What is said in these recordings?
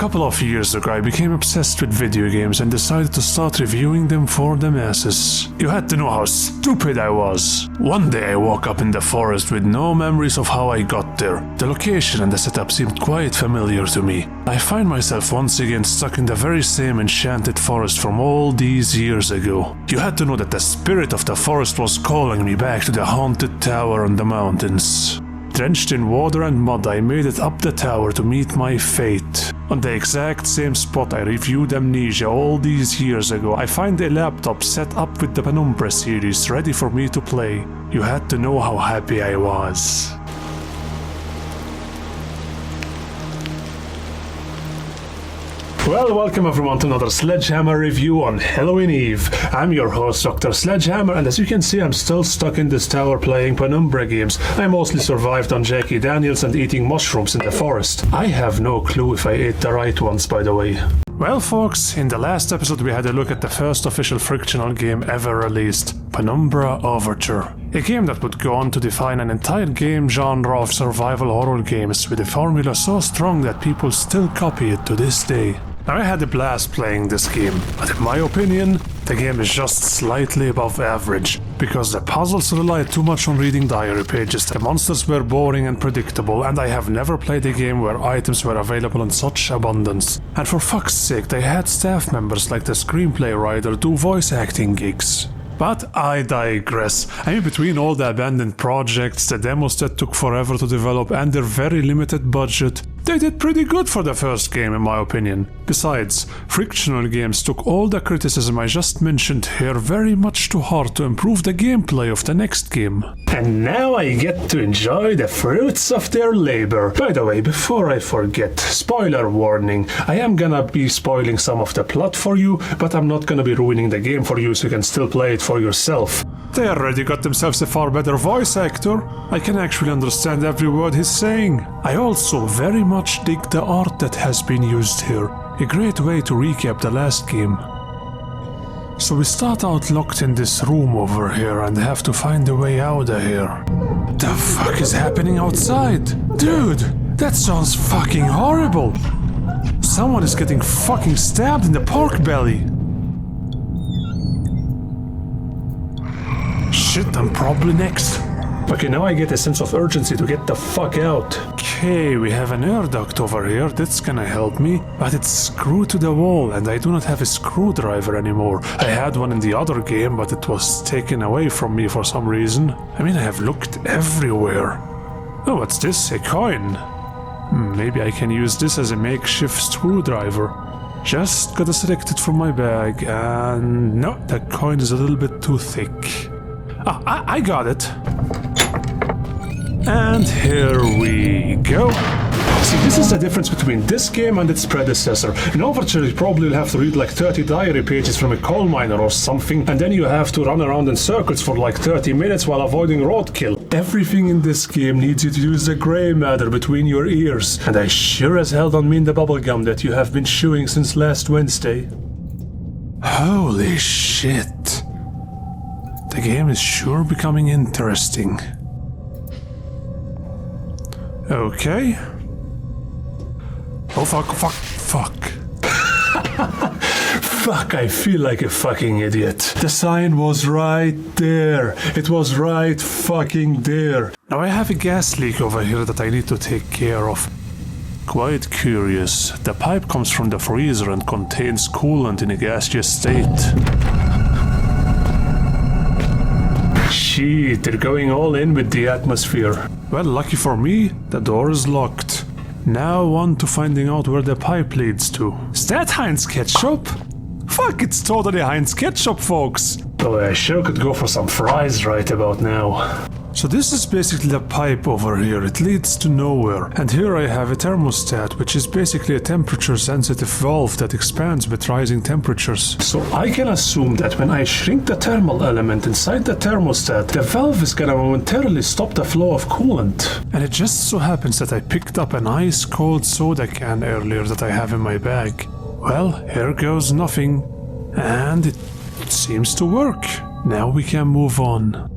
couple of years ago, I became obsessed with video games and decided to start reviewing them for the masses. You had to know how stupid I was. One day I woke up in the forest with no memories of how I got there. The location and the setup seemed quite familiar to me. I find myself once again stuck in the very same enchanted forest from all these years ago. You had to know that the spirit of the forest was calling me back to the haunted tower on the mountains. Drenched in water and mud, I made it up the tower to meet my fate. On the exact same spot I reviewed Amnesia all these years ago, I find a laptop set up with the Penumbra series ready for me to play. You had to know how happy I was. Well, welcome everyone to another Sledgehammer review on Halloween Eve. I'm your host, Dr. Sledgehammer, and as you can see, I'm still stuck in this tower playing Penumbra games. I mostly survived on Jackie Daniels and eating mushrooms in the forest. I have no clue if I ate the right ones, by the way. Well, folks, in the last episode we had a look at the first official frictional game ever released, Penumbra Overture. A game that would go on to define an entire game genre of survival horror games with a formula so strong that people still copy it to this day. Now, I had a blast playing this game, but in my opinion, the game is just slightly above average, because the puzzles relied too much on reading diary pages, the monsters were boring and predictable, and I have never played a game where items were available in such abundance. And for fuck's sake, they had staff members like the screenplay writer do voice acting gigs. But I digress. I mean, between all the abandoned projects, the demos that took forever to develop, and their very limited budget, they did pretty good for the first game, in my opinion. Besides, frictional games took all the criticism I just mentioned here very much to heart to improve the gameplay of the next game. And now I get to enjoy the fruits of their labor. By the way, before I forget, spoiler warning, I am gonna be spoiling some of the plot for you, but I'm not gonna be ruining the game for you so you can still play it for yourself. They already got themselves a far better voice actor. I can actually understand every word he's saying. I also very much dig the art that has been used here. A great way to recap the last game. So we start out locked in this room over here and have to find a way out of here. The fuck is happening outside? Dude, that sounds fucking horrible. Someone is getting fucking stabbed in the pork belly. Shit, I'm probably next. Okay, now I get a sense of urgency to get the fuck out. Okay, we have an air duct over here, that's gonna help me, but it's screwed to the wall and I do not have a screwdriver anymore. I had one in the other game, but it was taken away from me for some reason. I mean, I have looked everywhere. Oh, what's this? A coin? Maybe I can use this as a makeshift screwdriver. Just gotta select it from my bag, and no, the coin is a little bit too thick. Ah, I got it. And here we go. See, this is the difference between this game and its predecessor. In Overture, you probably will have to read like 30 diary pages from a coal miner or something, and then you have to run around in circles for like 30 minutes while avoiding roadkill. Everything in this game needs you to use the grey matter between your ears, and I sure as hell don't mean the bubblegum that you have been chewing since last Wednesday. Holy shit. The game is sure becoming interesting. Okay. Oh fuck. Fuck, I feel like a fucking idiot. The sign was right there. It was right fucking there. Now I have a gas leak over here that I need to take care of. Quite curious. The pipe comes from the freezer and contains coolant in a gaseous state. Shit, they're going all in with the atmosphere. Well, lucky for me, the door is locked. Now on to finding out where the pipe leads to. Is that Heinz Ketchup? Fuck, it's totally Heinz Ketchup, folks. Oh, I sure could go for some fries right about now. So this is basically the pipe over here. It leads to nowhere. And here I have a thermostat, which is basically a temperature-sensitive valve that expands with rising temperatures. So I can assume that when I shrink the thermal element inside the thermostat, the valve is gonna momentarily stop the flow of coolant. And it just so happens that I picked up an ice-cold soda can earlier that I have in my bag. Well, here goes nothing. And it seems to work. Now we can move on.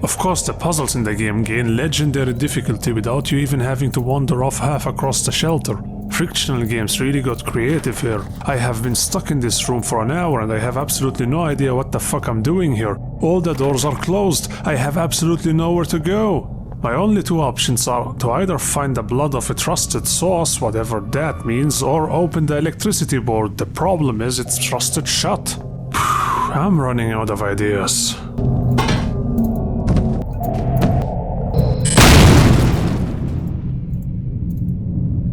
Of course, the puzzles in the game gain legendary difficulty without you even having to wander off half across the shelter. Frictional Games really got creative here. I have been stuck in this room for an hour and I have absolutely no idea what the fuck I'm doing here. All the doors are closed. I have absolutely nowhere to go. My only two options are to either find the blood of a trusted source, whatever that means, or open the electricity board. The problem is it's rusted shut. I'm running out of ideas.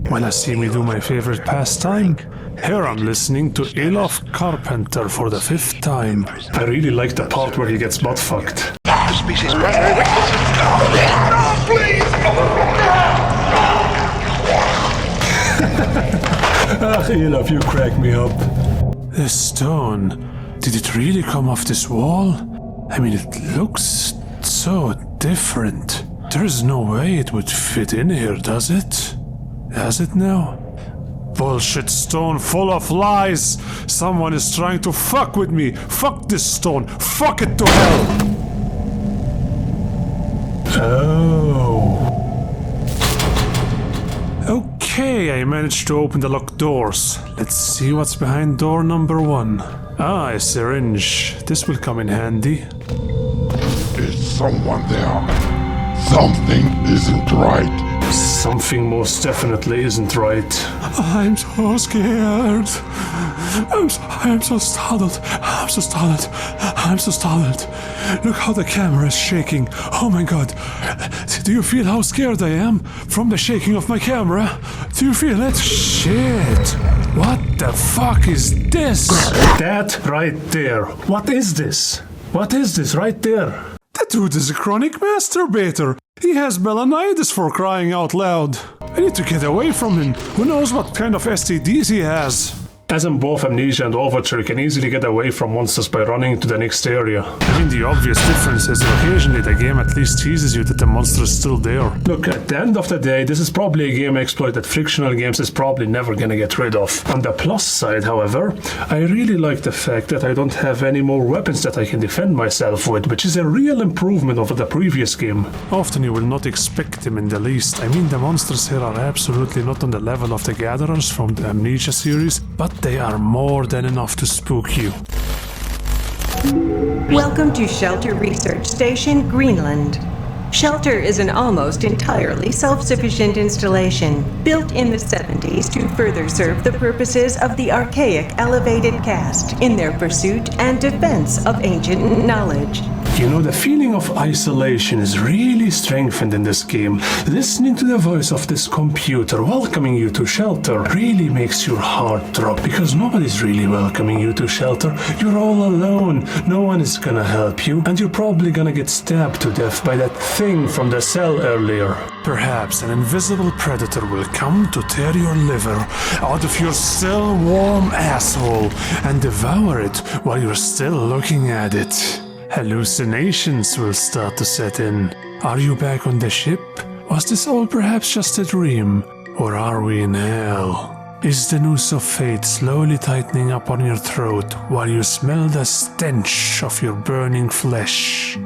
Wanna see me do my favorite pastime? Here I'm listening to Elof Carpenter for the 5th time. I really like the part where he gets butt fucked. Species president. No, please! Elof, you crack me up. This stone, did it really come off this wall? I mean, it looks so different. There's no way it would fit in here, does it? Does it now? Bullshit stone full of lies! Someone is trying to fuck with me! Fuck this stone! Fuck it to hell! Oh. Okay, I managed to open the locked doors. Let's see what's behind door number 1. Ah, a syringe. This will come in handy. Is someone there? Something isn't right. Something most definitely isn't right. I'm so scared. I'm so startled. I'm so startled. I'm so startled. Look how the camera is shaking. Oh my god. Do you feel how scared I am from the shaking of my camera? Do you feel it? Shit. What the fuck is this? That right there. What is this? What is this right there? That dude is a chronic masturbator. He has melanitis, for crying out loud. I need to get away from him. Who knows what kind of STDs he has? As in both Amnesia and Overture, you can easily get away from monsters by running into the next area. I mean, the obvious difference is that occasionally the game at least teases you that the monster is still there. Look, at the end of the day, this is probably a game exploit that Frictional Games is probably never gonna get rid of. On the plus side, however, I really like the fact that I don't have any more weapons that I can defend myself with, which is a real improvement over the previous game. Often you will not expect them in the least. I mean, the monsters here are absolutely not on the level of the Gatherers from the Amnesia series, but they are more than enough to spook you. Welcome to Shelter Research Station, Greenland. Shelter is an almost entirely self-sufficient installation, built in the 70s to further serve the purposes of the archaic elevated caste in their pursuit and defense of ancient knowledge. You know, the feeling of isolation is really strengthened in this game. Listening to the voice of this computer welcoming you to Shelter really makes your heart drop, because nobody's really welcoming you to Shelter. You're all alone, no one is gonna help you, and you're probably gonna get stabbed to death by that thing from the cell earlier. Perhaps an invisible predator will come to tear your liver out of your still warm asshole and devour it while you're still looking at it. Hallucinations will start to set in. Are you back on the ship? Was this all perhaps just a dream? Or are we in hell? Is the noose of fate slowly tightening up on your throat while you smell the stench of your burning flesh?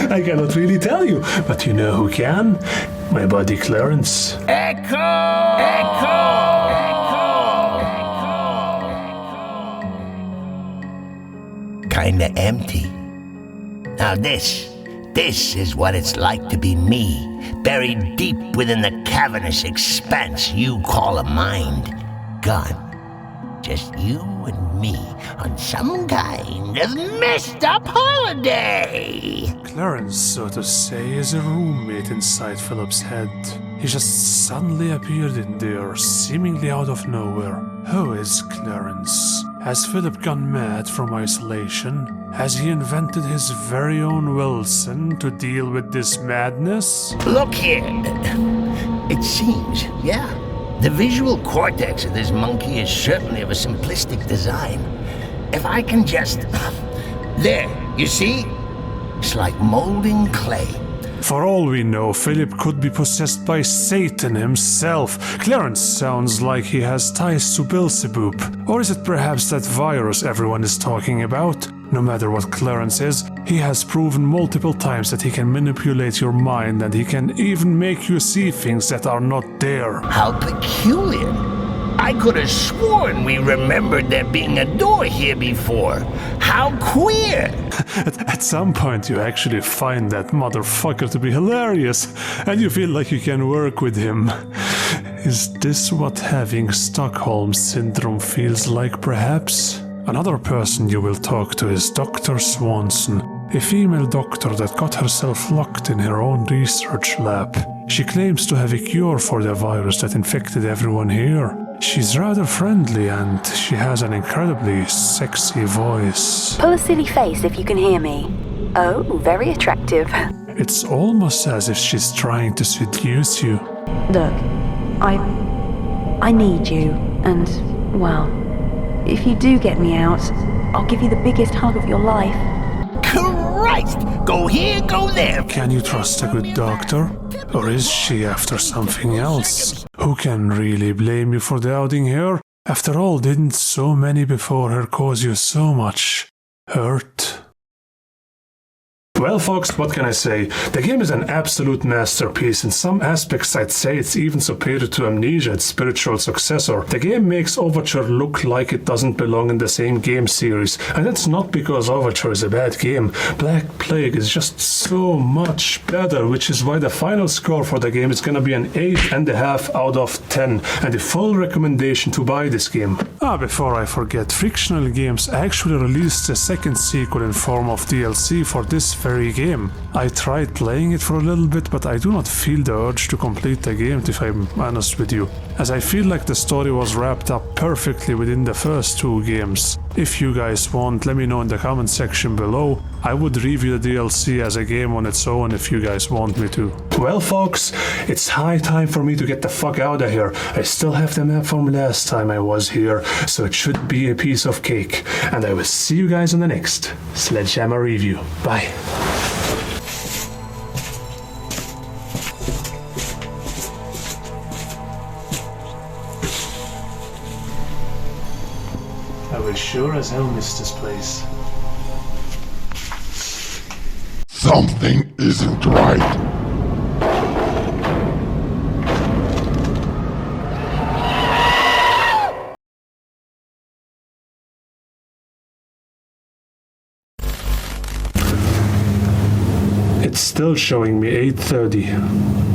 I cannot really tell you, but you know who can? My buddy Terence. Echo! Echo! Kinda empty. Now this is what it's like to be me, buried deep within the cavernous expanse you call a mind. Gone. Just you and me on some kind of messed up holiday. Clarence, so to say, is a roommate inside Philip's head. He just suddenly appeared in there, seemingly out of nowhere. Who is Clarence? Has Philip gone mad from isolation? Has he invented his very own Wilson to deal with this madness? Look here. It seems, yeah. The visual cortex of this monkey is certainly of a simplistic design. If I can just... There, you see? It's like molding clay. For all we know, Philip could be possessed by Satan himself. Clarence sounds like he has ties to Beelzebub. Or is it perhaps that virus everyone is talking about? No matter what Terence is, he has proven multiple times that he can manipulate your mind and he can even make you see things that are not there. How peculiar. I could have sworn we remembered there being a door here before. How queer! At some point you actually find that motherfucker to be hilarious, and you feel like you can work with him. Is this what having Stockholm Syndrome feels like, perhaps? Another person you will talk to is Dr. Swanson, a female doctor that got herself locked in her own research lab. She claims to have a cure for the virus that infected everyone here. She's rather friendly and she has an incredibly sexy voice. Pull a silly face if you can hear me. Oh, very attractive. It's almost as if she's trying to seduce you. Look, I need you, and, well, if you do get me out, I'll give you the biggest hug of your life. Christ! Go here, go there! Can you trust a good doctor? Or is she after something else? Who can really blame you for the outing here? After all, didn't so many before her cause you so much hurt? Well, folks, what can I say? The game is an absolute masterpiece. In some aspects, I'd say it's even superior to Amnesia, its spiritual successor. The game makes Overture look like it doesn't belong in the same game series, and that's not because Overture is a bad game. Black Plague is just so much better, which is why the final score for the game is gonna be an 8.5 out of 10, and a full recommendation to buy this game. Before I forget, Frictional Games actually released a second sequel in form of DLC for this very game. I tried playing it for a little bit, but I do not feel the urge to complete the game, if I'm honest with you, as I feel like the story was wrapped up perfectly within the first two games. If you guys want, let me know in the comment section below. I would review the DLC as a game on its own if you guys want me to. Well, folks, it's high time for me to get the fuck out of here. I still have the map from last time I was here, so it should be a piece of cake. And I will see you guys on the next Sledgehammer review. Bye. I will sure as hell miss this place. Something isn't right. It's still showing me 8:30.